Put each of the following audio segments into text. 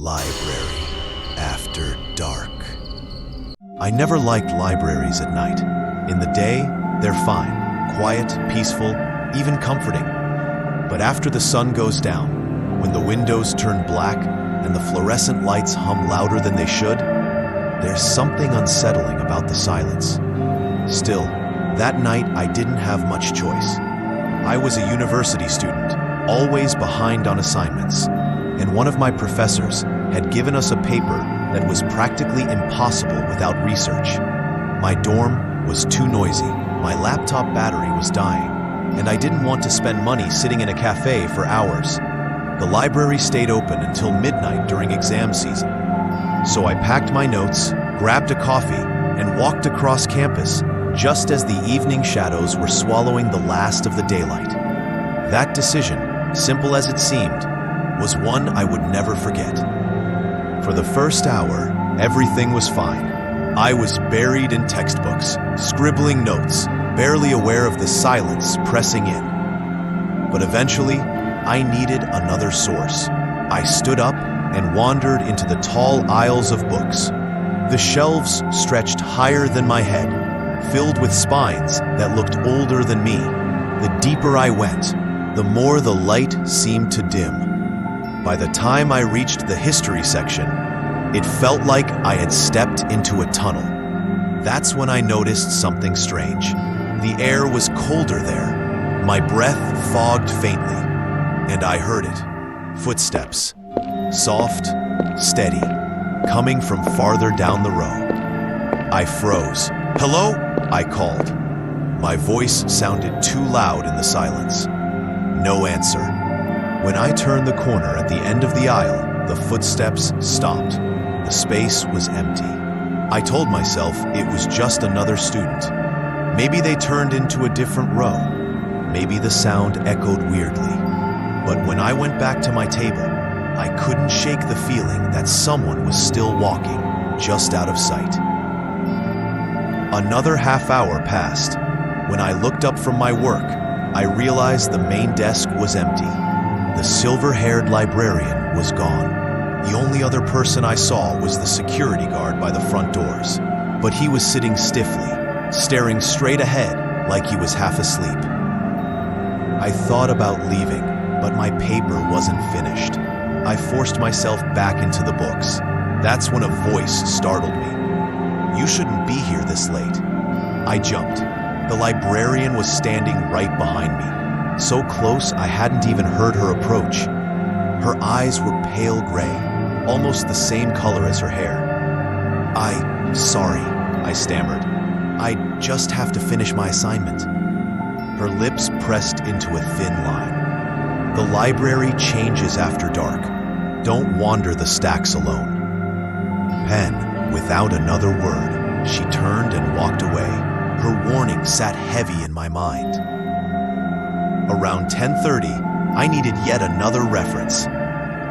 Library after dark. I never liked libraries at night. In the day, they're fine, quiet, peaceful, even comforting. But after the sun goes down, when the windows turn black and the fluorescent lights hum louder than they should, there's something unsettling about the silence. Still, that night I didn't have much choice. I was a university student, always behind on assignments, and one of my professors had given us a paper that was practically impossible without research. My dorm was too noisy, my laptop battery was dying, and I didn't want to spend money sitting in a cafe for hours. The library stayed open until midnight during exam season. So I packed my notes, grabbed a coffee, and walked across campus just as the evening shadows were swallowing the last of the daylight. That decision, simple as it seemed, was one I would never forget. For the first hour, everything was fine. I was buried in textbooks, scribbling notes, barely aware of the silence pressing in. But eventually, I needed another source. I stood up and wandered into the tall aisles of books. The shelves stretched higher than my head, filled with spines that looked older than me. The deeper I went, the more the light seemed to dim. By the time I reached the history section, it felt like I had stepped into a tunnel. That's when I noticed something strange. The air was colder there. My breath fogged faintly, and I heard it. Footsteps. Soft, steady, coming from farther down the row. I froze. "Hello?" I called. My voice sounded too loud in the silence. No answer. When I turned the corner at the end of the aisle, the footsteps stopped. The space was empty. I told myself it was just another student. Maybe they turned into a different row. Maybe the sound echoed weirdly. But when I went back to my table, I couldn't shake the feeling that someone was still walking, just out of sight. Another half hour passed. When I looked up from my work, I realized the main desk was empty. The silver-haired librarian was gone. The only other person I saw was the security guard by the front doors. But he was sitting stiffly, staring straight ahead like he was half asleep. I thought about leaving, but my paper wasn't finished. I forced myself back into the books. That's when a voice startled me. "You shouldn't be here this late." I jumped. The librarian was standing right behind me, so close I hadn't even heard her approach. Her eyes were pale gray, almost the same color as her hair. Sorry, I stammered. "I just have to finish my assignment." Her lips pressed into a thin line. "The library changes after dark. Don't wander the stacks alone." Pen, without another word, she turned and walked away. Her warning sat heavy in my mind. Around 10:30, I needed yet another reference.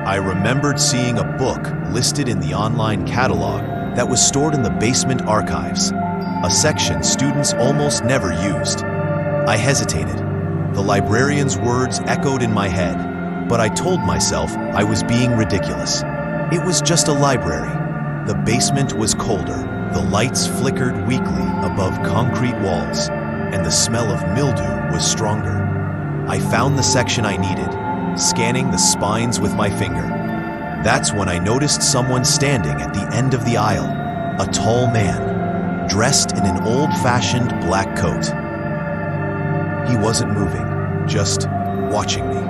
I remembered seeing a book listed in the online catalog that was stored in the basement archives, a section students almost never used. I hesitated. The librarian's words echoed in my head, but I told myself I was being ridiculous. It was just a library. The basement was colder, the lights flickered weakly above concrete walls, and the smell of mildew was stronger. I found the section I needed, scanning the spines with my finger. That's when I noticed someone standing at the end of the aisle, a tall man, dressed in an old-fashioned black coat. He wasn't moving, just watching me.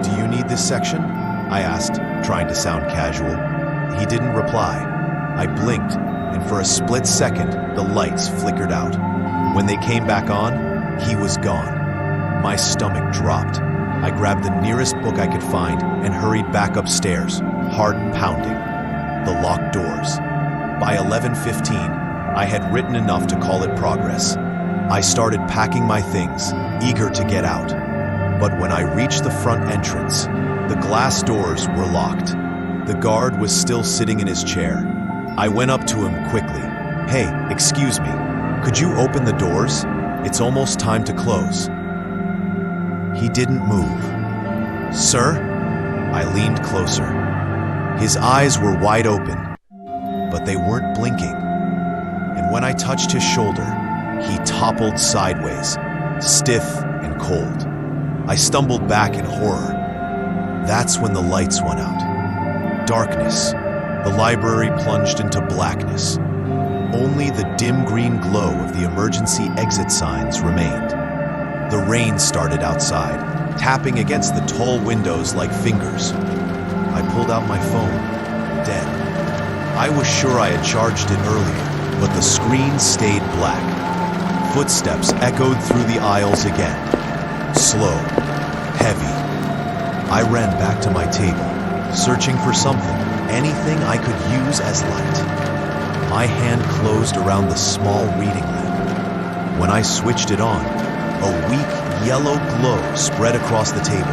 "Do you need this section?" I asked, trying to sound casual. He didn't reply. I blinked, and for a split second, the lights flickered out. When they came back on, he was gone. My stomach dropped. I grabbed the nearest book I could find and hurried back upstairs, heart pounding. The locked doors. By 11:15, I had written enough to call it progress. I started packing my things, eager to get out. But when I reached the front entrance, the glass doors were locked. The guard was still sitting in his chair. I went up to him quickly. "Hey, excuse me, could you open the doors? It's almost time to close." He didn't move. "Sir?" I leaned closer. His eyes were wide open, but they weren't blinking. And when I touched his shoulder, he toppled sideways, stiff and cold. I stumbled back in horror. That's when the lights went out. Darkness. The library plunged into blackness. Only the dim green glow of the emergency exit signs remained. The rain started outside, tapping against the tall windows like fingers. I pulled out my phone, dead. I was sure I had charged it earlier, but the screen stayed black. Footsteps echoed through the aisles again. Slow, heavy. I ran back to my table, searching for something, anything I could use as light. My hand closed around the small reading lamp. When I switched it on, a weak yellow glow spread across the table.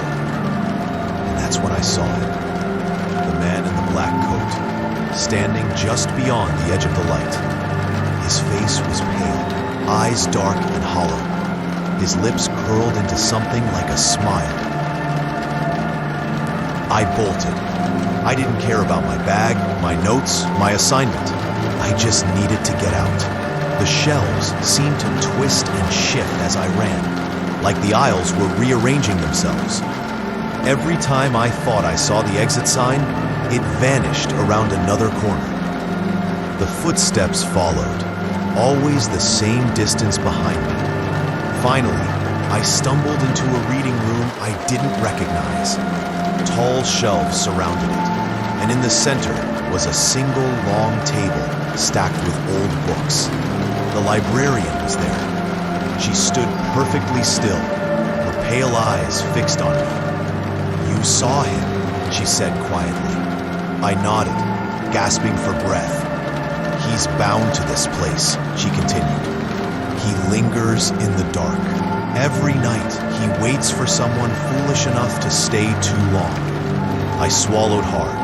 And that's when I saw him. The man in the black coat, standing just beyond the edge of the light. His face was pale, eyes dark and hollow. His lips curled into something like a smile. I bolted. I didn't care about my bag, my notes, my assignment. I just needed to get out. The shelves seemed to twist and shift as I ran, like the aisles were rearranging themselves. Every time I thought I saw the exit sign, it vanished around another corner. The footsteps followed, always the same distance behind me. Finally, I stumbled into a reading room I didn't recognize. Tall shelves surrounded it, and in the center was a single long table stacked with old books. The librarian was there. She stood perfectly still, her pale eyes fixed on me. "You saw him," she said quietly. I nodded, gasping for breath. "He's bound to this place," she continued. "He lingers in the dark. Every night, he waits for someone foolish enough to stay too long." I swallowed hard.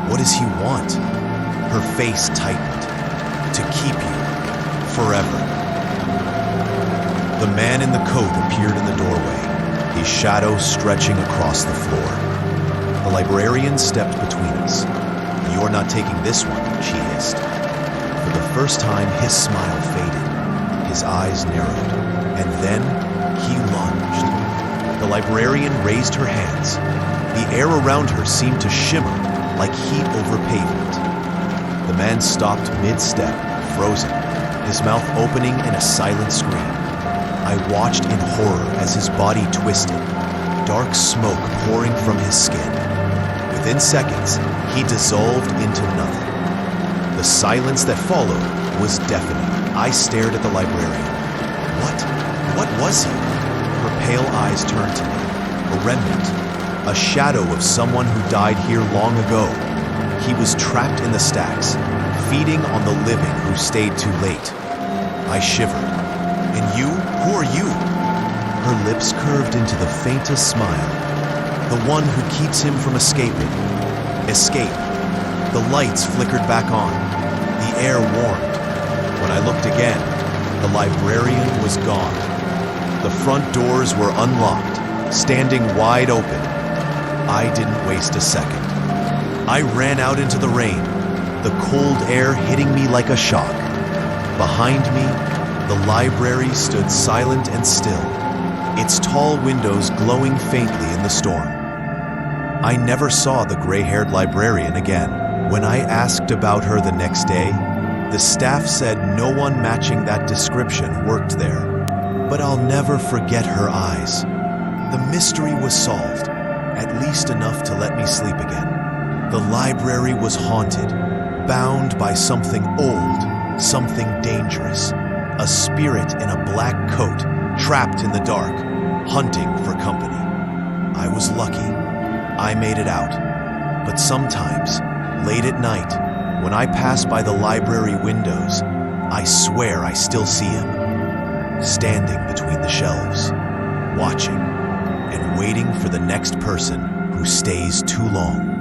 "What does he want?" Her face tightened. "To keep you. Forever." The man in the coat appeared in the doorway, his shadow stretching across the floor. The librarian stepped between us. "You're not taking this one," she hissed. For the first time, his smile faded. His eyes narrowed, and then he lunged. The librarian raised her hands. The air around her seemed to shimmer like heat over pavement. The man stopped mid-step, frozen, his mouth opening in a silent scream. I watched in horror as his body twisted, dark smoke pouring from his skin. Within seconds, he dissolved into nothing. The silence that followed was deafening. I stared at the librarian. What was he? Her pale eyes turned to me, a remnant, a shadow of someone who died here long ago. He was trapped in the stacks, feeding on the living who stayed too late. I shivered. "And you? Who are you?" Her lips curved into the faintest smile. "The one who keeps him from escaping." Escape. The lights flickered back on. The air warmed. When I looked again, the librarian was gone. The front doors were unlocked, standing wide open. I didn't waste a second. I ran out into the rain, the cold air hitting me like a shock. Behind me, the library stood silent and still, its tall windows glowing faintly in the storm. I never saw the gray-haired librarian again. When I asked about her the next day, the staff said no one matching that description worked there. But I'll never forget her eyes. The mystery was solved, at least enough to let me sleep again. The library was haunted, bound by something old, something dangerous. A spirit in a black coat, trapped in the dark, hunting for company. I was lucky. I made it out. But sometimes, late at night, when I pass by the library windows, I swear I still see him, standing between the shelves, watching and waiting for the next person who stays too long.